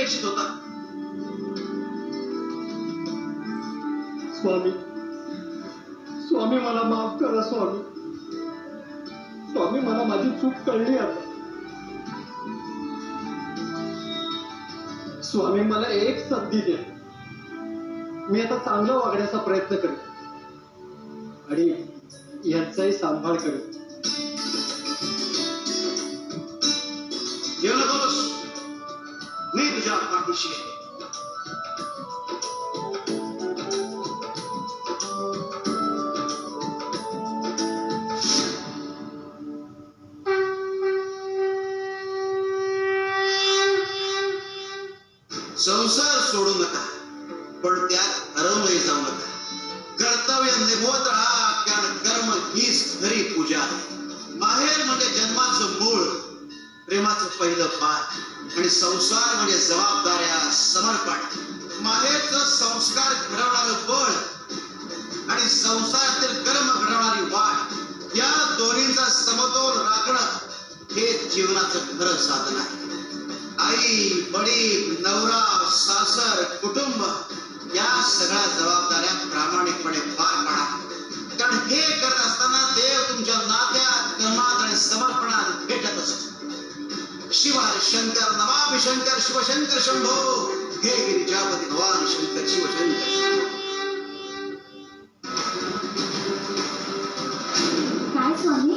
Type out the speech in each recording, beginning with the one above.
अपेक्षित होता? स्वामी, स्वामी मला माफ करा स्वामी. स्वामी मला माझी चूक कळली आता. स्वामी मला एक संधी द्या. मी आता चांगलं वागण्याचा प्रयत्न करेन आणि यांचाही सांभाळ करेन. येऊ नकोस, मी तुझ्या पाठीशी आहे. संसार सोडू नका, पण त्यात हरवले जाऊ नका. कर्तव्य निभवत राहा, कारण कर्म हीच खरी पूजा आहे. माहेर म्हणजे जन्माचं मूळ, प्रेमाचं पहिलं पाठ आणि संसार म्हणजे जबाबदाऱ्या, समर्पण. माहेरचं संस्कार घडवणारं बळ आणि संसारातील कर्म घडवणारी वाट, या दोन्हींचा समतोल राखणं हे जीवनाचं खरं साधन आहे. आई, वडील, नवरा, सासर, कुटुंब या सगळ्या जबाबदाऱ्या प्रामाणिकपणे पार पाडा. कारण हे करत असताना देव तुमच्या नात्यात, कर्मात आणि समर्पणात भेटत असतो. शिव शंकर, नमामि शंकर, शिवशंकर शंभो. हे गिरिजापती भगवान शंकर, शिवशंकर. काय स्वामी?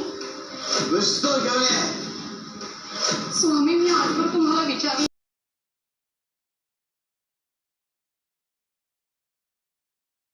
विस्तव घेऊन ये. स्वामी, मी आजवर तुम्हाला विचारलं